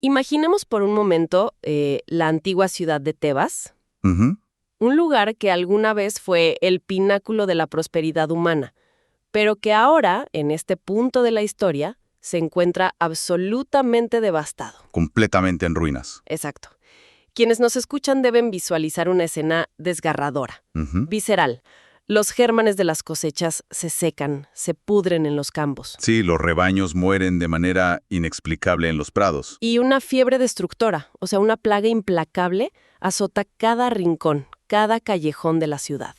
Imaginemos por un momento la antigua ciudad de Tebas, Ujú. un lugar que alguna vez fue el pináculo de la prosperidad humana, pero que ahora, en este punto de la historia, se encuentra absolutamente devastado. Completamente en ruinas. Exacto. Quienes nos escuchan deben visualizar una escena desgarradora, Ujú. visceral. Los gérmenes de las cosechas se secan, se pudren en los campos. Sí, los rebaños mueren de manera inexplicable en los prados. Y una fiebre destructora, o sea, una plaga implacable, azota cada rincón, cada callejón de la ciudad.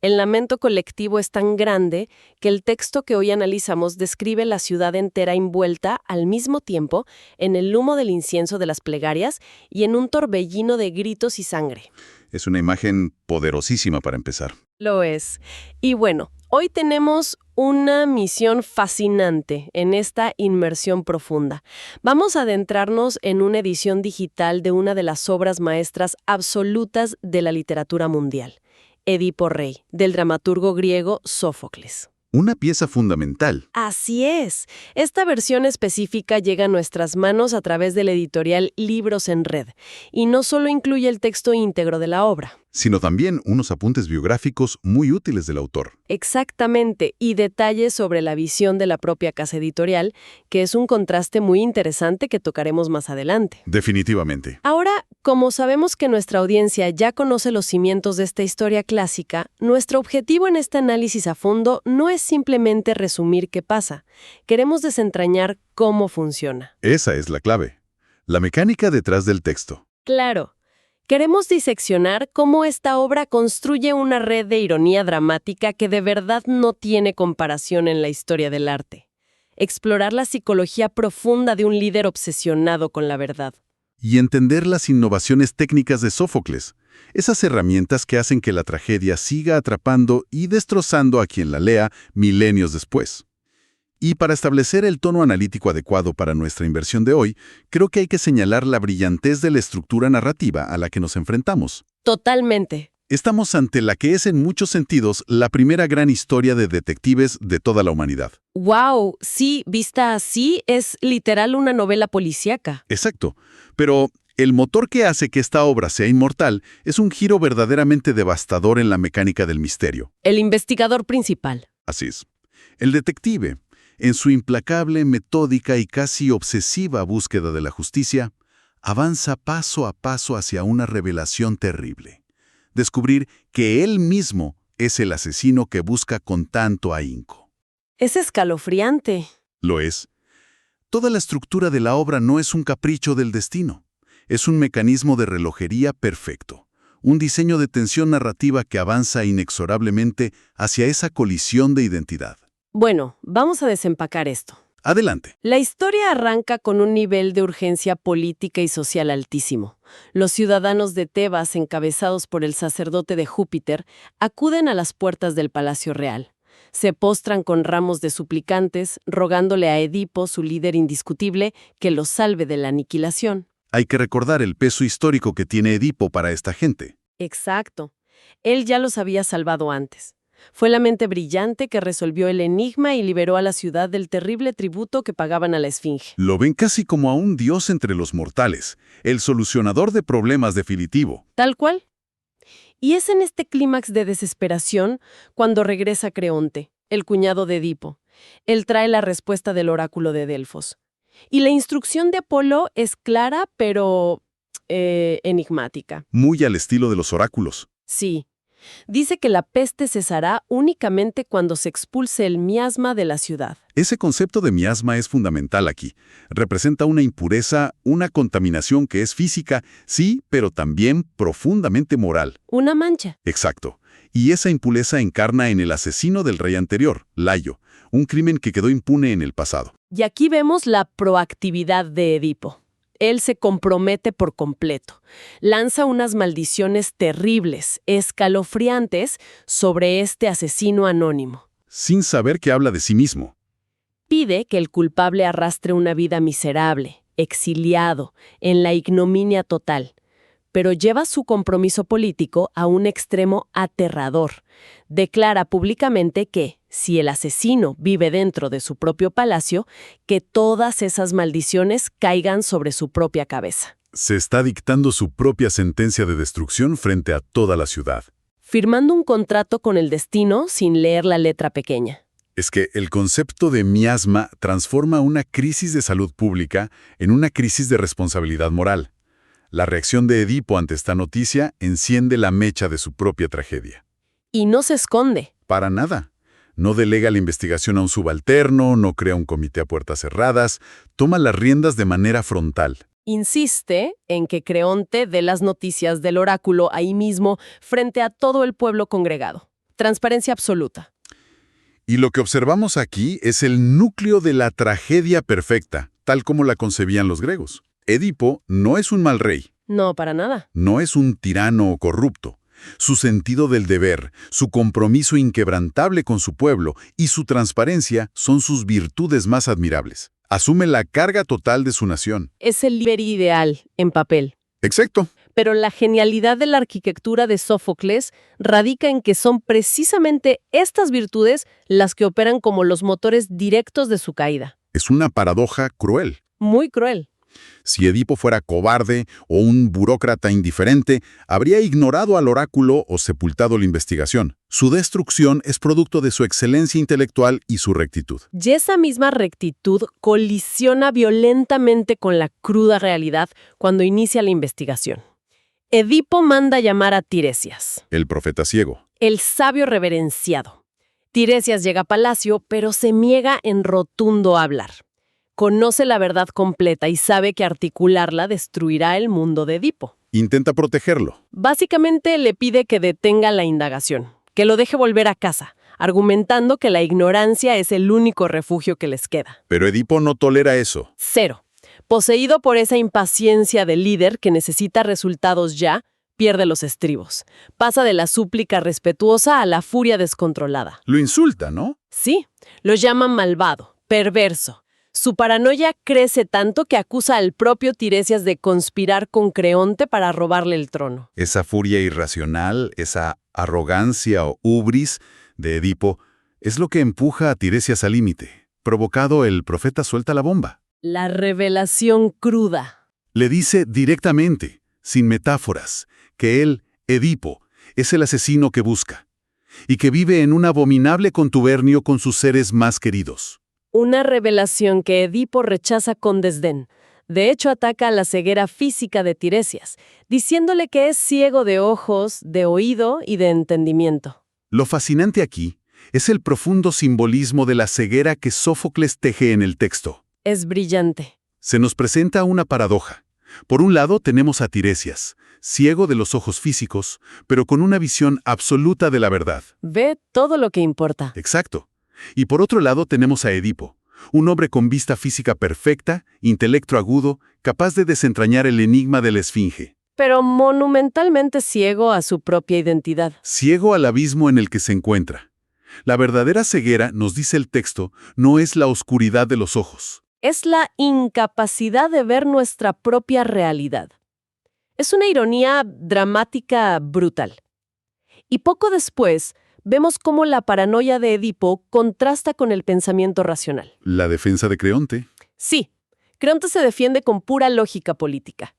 El lamento colectivo es tan grande que el texto que hoy analizamos describe la ciudad entera envuelta al mismo tiempo en el humo del incienso de las plegarias y en un torbellino de gritos y sangre. Es una imagen poderosísima para empezar. Lo es. Y bueno, hoy tenemos una misión fascinante en esta inmersión profunda. Vamos a adentrarnos en una edición digital de una de las obras maestras absolutas de la literatura mundial, Edipo Rey, del dramaturgo griego Sófocles. Una pieza fundamental. Así es. Esta versión específica llega a nuestras manos a través de la editorial Libros en Red, y no solo incluye el texto íntegro de la obra. Sino también unos apuntes biográficos muy útiles del autor. Exactamente, y detalles sobre la visión de la propia casa editorial, que es un contraste muy interesante que tocaremos más adelante. Definitivamente. Ahora, como sabemos que nuestra audiencia ya conoce los cimientos de esta historia clásica, nuestro objetivo en este análisis a fondo no es simplemente resumir qué pasa. Queremos desentrañar cómo funciona. Esa es la clave. La mecánica detrás del texto. Claro. Queremos diseccionar cómo esta obra construye una red de ironía dramática que de verdad no tiene comparación en la historia del arte. Explorar la psicología profunda de un líder obsesionado con la verdad. Y entender las innovaciones técnicas de Sófocles. Esas herramientas que hacen que la tragedia siga atrapando y destrozando a quien la lea milenios después. Y para establecer el tono analítico adecuado para nuestra inversión de hoy, creo que hay que señalar la brillantez de la estructura narrativa a la que nos enfrentamos. Totalmente. Estamos ante la que es en muchos sentidos la primera gran historia de detectives de toda la humanidad. ¡Wow! Sí, vista así, es literal una novela policíaca. Exacto. Pero el motor que hace que esta obra sea inmortal es un giro verdaderamente devastador en la mecánica del misterio. El investigador principal. Así es. El detective, en su implacable, metódica y casi obsesiva búsqueda de la justicia, avanza paso a paso hacia una revelación terrible. Descubrir que él mismo es el asesino que busca con tanto ahínco. Es escalofriante. Lo es. Toda la estructura de la obra no es un capricho del destino. Es un mecanismo de relojería perfecto. Un diseño de tensión narrativa que avanza inexorablemente hacia esa colisión de identidad. Bueno, vamos a desempacar esto. Adelante. La historia arranca con un nivel de urgencia política y social altísimo. Los ciudadanos de Tebas, encabezados por el sacerdote de Júpiter, acuden a las puertas del Palacio Real. Se postran con ramos de suplicantes, rogándole a Edipo, su líder indiscutible, que los salve de la aniquilación. Hay que recordar el peso histórico que tiene Edipo para esta gente. Exacto. Él ya los había salvado antes. Fue la mente brillante que resolvió el enigma y liberó a la ciudad del terrible tributo que pagaban a la Esfinge. Lo ven casi como a un dios entre los mortales, el solucionador de problemas definitivo. Tal cual. Y es en este clímax de desesperación cuando regresa Creonte, el cuñado de Edipo. Él trae la respuesta del oráculo de Delfos. Y la instrucción de Apolo es clara, pero enigmática. Muy al estilo de los oráculos. Sí. Dice que la peste cesará únicamente cuando se expulse el miasma de la ciudad. Ese concepto de miasma es fundamental aquí. Representa una impureza, una contaminación que es física, sí, pero también profundamente moral. Una mancha. Exacto. Y esa impureza encarna en el asesino del rey anterior, Layo, un crimen que quedó impune en el pasado. Y aquí vemos la proactividad de Edipo. Él se compromete por completo. Lanza unas maldiciones terribles, escalofriantes, sobre este asesino anónimo. Sin saber que habla de sí mismo. Pide que el culpable arrastre una vida miserable, exiliado, en la ignominia total. Pero lleva su compromiso político a un extremo aterrador. Declara públicamente que, si el asesino vive dentro de su propio palacio, que todas esas maldiciones caigan sobre su propia cabeza. Se está dictando su propia sentencia de destrucción frente a toda la ciudad. Firmando un contrato con el destino sin leer la letra pequeña. Es que el concepto de miasma transforma una crisis de salud pública en una crisis de responsabilidad moral. La reacción de Edipo ante esta noticia enciende la mecha de su propia tragedia. Y no se esconde. Para nada. No delega la investigación a un subalterno, no crea un comité a puertas cerradas, toma las riendas de manera frontal. Insiste en que Creonte dé las noticias del oráculo ahí mismo frente a todo el pueblo congregado. Transparencia absoluta. Y lo que observamos aquí es el núcleo de la tragedia perfecta, tal como la concebían los griegos. Edipo no es un mal rey. No, para nada. No es un tirano o corrupto. Su sentido del deber, su compromiso inquebrantable con su pueblo y su transparencia son sus virtudes más admirables. Asume la carga total de su nación. Es el líder ideal en papel. Exacto. Pero la genialidad de la arquitectura de Sófocles radica en que son precisamente estas virtudes las que operan como los motores directos de su caída. Es una paradoja cruel. Muy cruel. Si Edipo fuera cobarde o un burócrata indiferente, habría ignorado al oráculo o sepultado la investigación. Su destrucción es producto de su excelencia intelectual y su rectitud. Y esa misma rectitud colisiona violentamente con la cruda realidad cuando inicia la investigación. Edipo manda llamar a Tiresias, El profeta ciego. el sabio reverenciado. Tiresias llega a palacio, pero se niega en rotundo a hablar. Conoce la verdad completa y sabe que articularla destruirá el mundo de Edipo. Intenta protegerlo. Básicamente le pide que detenga la indagación, que lo deje volver a casa, argumentando que la ignorancia es el único refugio que les queda. Pero Edipo no tolera eso. Cero. Poseído por esa impaciencia del líder que necesita resultados ya, pierde los estribos. Pasa de la súplica respetuosa a la furia descontrolada. Lo insulta, ¿no? Sí, lo llama malvado, perverso. Su paranoia crece tanto que acusa al propio Tiresias de conspirar con Creonte para robarle el trono. Esa furia irracional, esa arrogancia o ubris de Edipo, es lo que empuja a Tiresias al límite. Provocado, el profeta suelta la bomba. La revelación cruda. Le dice directamente, sin metáforas, que él, Edipo, es el asesino que busca, y que vive en un abominable contubernio con sus seres más queridos. Una revelación que Edipo rechaza con desdén. De hecho, ataca a la ceguera física de Tiresias, diciéndole que es ciego de ojos, de oído y de entendimiento. Lo fascinante aquí es el profundo simbolismo de la ceguera que Sófocles teje en el texto. Es brillante. Se nos presenta una paradoja. Por un lado tenemos a Tiresias, ciego de los ojos físicos, pero con una visión absoluta de la verdad. Ve todo lo que importa. Exacto. Y por otro lado tenemos a Edipo, un hombre con vista física perfecta, intelecto agudo, capaz de desentrañar el enigma de la esfinge. Pero monumentalmente ciego a su propia identidad. Ciego al abismo en el que se encuentra. La verdadera ceguera, nos dice el texto, no es la oscuridad de los ojos. Es la incapacidad de ver nuestra propia realidad. Es una ironía dramática brutal. Y poco después, vemos cómo la paranoia de Edipo contrasta con el pensamiento racional. La defensa de Creonte. Sí, Creonte se defiende con pura lógica política.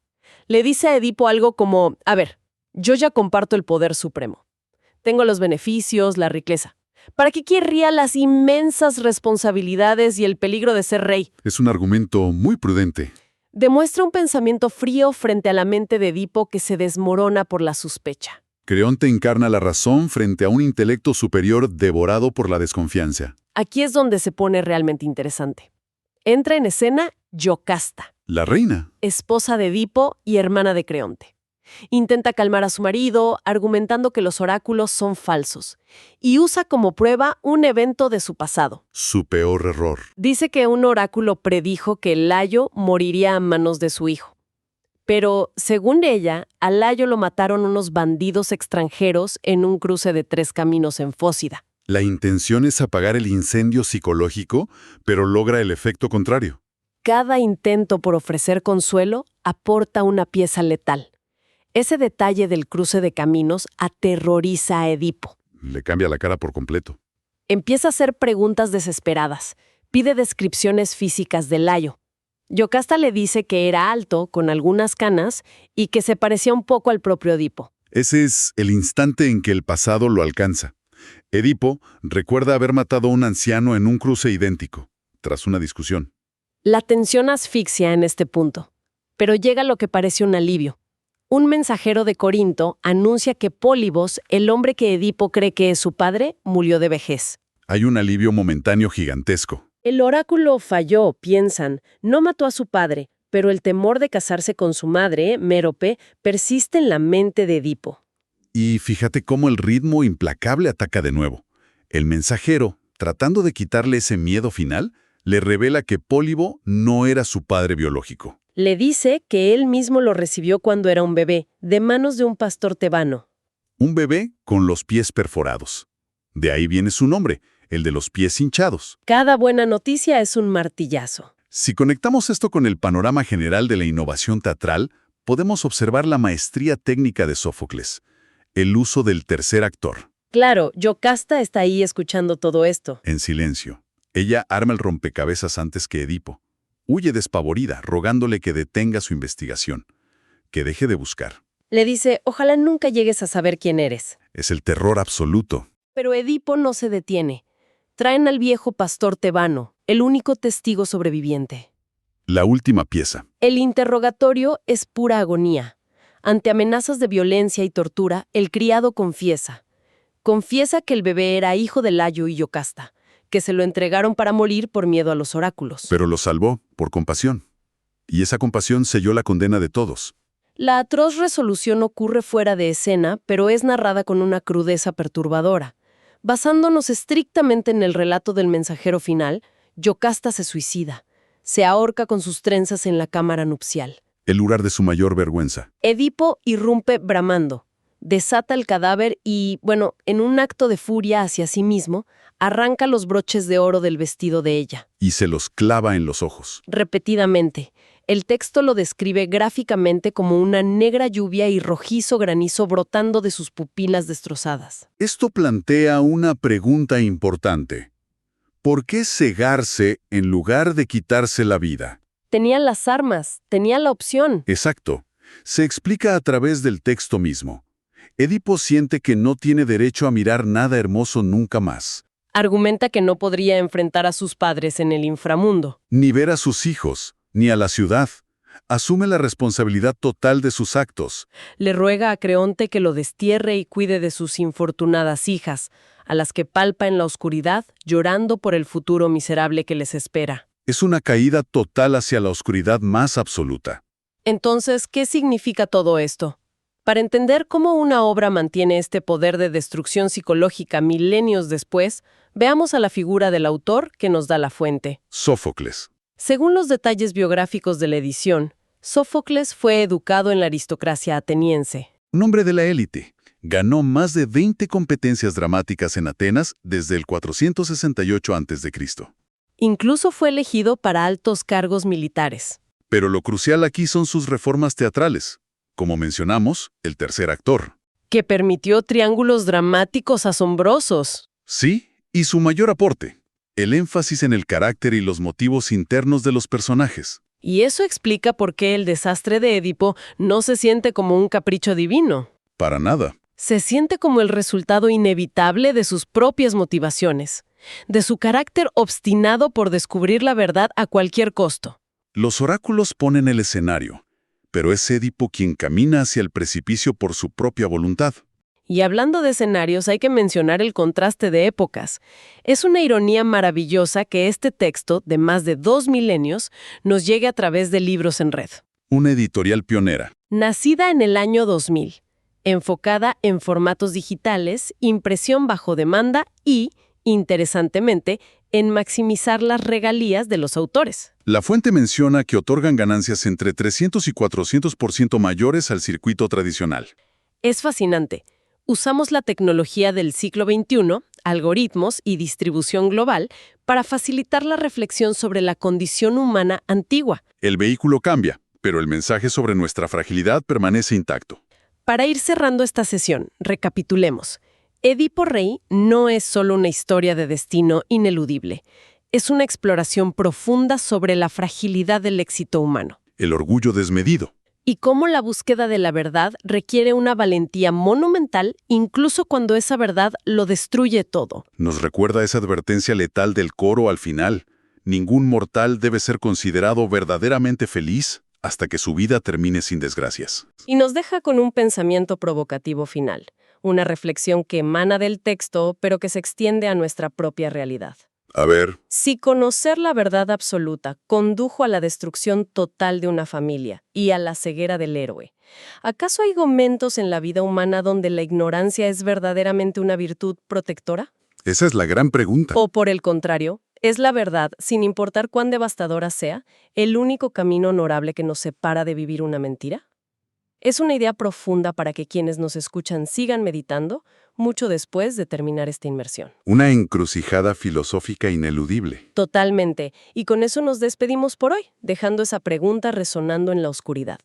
Le dice a Edipo algo como, a ver, yo ya comparto el poder supremo. Tengo los beneficios, la riqueza. ¿Para qué querría las inmensas responsabilidades y el peligro de ser rey? Es un argumento muy prudente. Demuestra un pensamiento frío frente a la mente de Edipo que se desmorona por la sospecha. Creonte encarna la razón frente a un intelecto superior devorado por la desconfianza. Aquí es donde se pone realmente interesante. Entra en escena Yocasta, La reina. esposa de Edipo y hermana de Creonte. Intenta calmar a su marido, argumentando que los oráculos son falsos, y usa como prueba un evento de su pasado. Su peor error. Dice que un oráculo predijo que Layo moriría a manos de su hijo. Pero, según ella, a Layo lo mataron unos bandidos extranjeros en un cruce de 3 caminos en Fócida. La intención es apagar el incendio psicológico, pero logra el efecto contrario. Cada intento por ofrecer consuelo aporta una pieza letal. Ese detalle del cruce de caminos aterroriza a Edipo. Le cambia la cara por completo. Empieza a hacer preguntas desesperadas. Pide descripciones físicas de Layo. Yocasta le dice que era alto, con algunas canas, y que se parecía un poco al propio Edipo. Ese es el instante en que el pasado lo alcanza. Edipo recuerda haber matado a un anciano en un cruce idéntico, tras una discusión. La tensión asfixia en este punto. Pero llega lo que parece un alivio. Un mensajero de Corinto anuncia que Pólibos, el hombre que Edipo cree que es su padre, murió de vejez. Hay un alivio momentáneo gigantesco. El oráculo falló, piensan, no mató a su padre, pero el temor de casarse con su madre, Mérope, persiste en la mente de Edipo. Y fíjate cómo el ritmo implacable ataca de nuevo. El mensajero, tratando de quitarle ese miedo final, le revela que Pólibo no era su padre biológico. Le dice que él mismo lo recibió cuando era un bebé, de manos de un pastor tebano. Un bebé con los pies perforados. De ahí viene su nombre, el de los pies hinchados. Cada buena noticia es un martillazo. Si conectamos esto con el panorama general de la innovación teatral, podemos observar la maestría técnica de Sófocles, el uso del tercer actor. Claro, Yocasta está ahí escuchando todo esto. En silencio. Ella arma el rompecabezas antes que Edipo. Huye despavorida, rogándole que detenga su investigación, que deje de buscar. Le dice, ojalá nunca llegues a saber quién eres. Es el terror absoluto. Pero Edipo no se detiene. Traen al viejo pastor tebano, el único testigo sobreviviente. La última pieza. El interrogatorio es pura agonía. Ante amenazas de violencia y tortura, el criado confiesa. Confiesa que el bebé era hijo de Layo y Yocasta, que se lo entregaron para morir por miedo a los oráculos. Pero lo salvó por compasión. Y esa compasión selló la condena de todos. La atroz resolución ocurre fuera de escena, pero es narrada con una crudeza perturbadora. Basándonos estrictamente en el relato del mensajero final, Yocasta se suicida. Se ahorca con sus trenzas en la cámara nupcial. El lugar de su mayor vergüenza. Edipo irrumpe bramando. Desata el cadáver y, en un acto de furia hacia sí mismo, arranca los broches de oro del vestido de ella. Y se los clava en los ojos. Repetidamente. El texto lo describe gráficamente como una negra lluvia y rojizo granizo brotando de sus pupilas destrozadas. Esto plantea una pregunta importante. ¿Por qué cegarse en lugar de quitarse la vida? Tenía las armas, tenía la opción. Exacto. Se explica a través del texto mismo. Edipo siente que no tiene derecho a mirar nada hermoso nunca más. Argumenta que no podría enfrentar a sus padres en el inframundo. Ni ver a sus hijos, ni a la ciudad. Asume la responsabilidad total de sus actos. Le ruega a Creonte que lo destierre y cuide de sus infortunadas hijas, a las que palpa en la oscuridad, llorando por el futuro miserable que les espera. Es una caída total hacia la oscuridad más absoluta. Entonces, ¿qué significa todo esto? Para entender cómo una obra mantiene este poder de destrucción psicológica milenios después, veamos a la figura del autor que nos da la fuente. Sófocles. Según los detalles biográficos de la edición, Sófocles fue educado en la aristocracia ateniense. Un hombre de la élite. Ganó más de 20 competencias dramáticas en Atenas desde el 468 a.C. Incluso fue elegido para altos cargos militares. Pero lo crucial aquí son sus reformas teatrales. Como mencionamos, el tercer actor. Que permitió triángulos dramáticos asombrosos. Sí, y su mayor aporte. El énfasis en el carácter y los motivos internos de los personajes. Y eso explica por qué el desastre de Edipo no se siente como un capricho divino. Para nada. Se siente como el resultado inevitable de sus propias motivaciones, de su carácter obstinado por descubrir la verdad a cualquier costo. Los oráculos ponen el escenario, pero es Edipo quien camina hacia el precipicio por su propia voluntad. Y hablando de escenarios, hay que mencionar el contraste de épocas. Es una ironía maravillosa que este texto, de más de 2 milenios, nos llegue a través de Libros en Red. Una editorial pionera. Nacida en el año 2000, enfocada en formatos digitales, impresión bajo demanda y, interesantemente, en maximizar las regalías de los autores. La fuente menciona que otorgan ganancias entre 300 y 400% mayores al circuito tradicional. Es fascinante. Usamos la tecnología del siglo XXI, algoritmos y distribución global para facilitar la reflexión sobre la condición humana antigua. El vehículo cambia, pero el mensaje sobre nuestra fragilidad permanece intacto. Para ir cerrando esta sesión, recapitulemos. Edipo Rey no es solo una historia de destino ineludible. Es una exploración profunda sobre la fragilidad del éxito humano. El orgullo desmedido. Y cómo la búsqueda de la verdad requiere una valentía monumental, incluso cuando esa verdad lo destruye todo. Nos recuerda esa advertencia letal del coro al final. Ningún mortal debe ser considerado verdaderamente feliz hasta que su vida termine sin desgracias. Y nos deja con un pensamiento provocativo final, una reflexión que emana del texto, pero que se extiende a nuestra propia realidad. A ver, Si conocer la verdad absoluta condujo a la destrucción total de una familia y a la ceguera del héroe, ¿acaso hay momentos en la vida humana donde la ignorancia es verdaderamente una virtud protectora? esa es la gran pregunta. ¿O por el contrario, es la verdad, sin importar cuán devastadora sea, el único camino honorable que nos separa de vivir una mentira? Es una idea profunda para que quienes nos escuchan sigan meditando mucho después de terminar esta inmersión. Una encrucijada filosófica ineludible. Totalmente. Y con eso nos despedimos por hoy, dejando esa pregunta resonando en la oscuridad.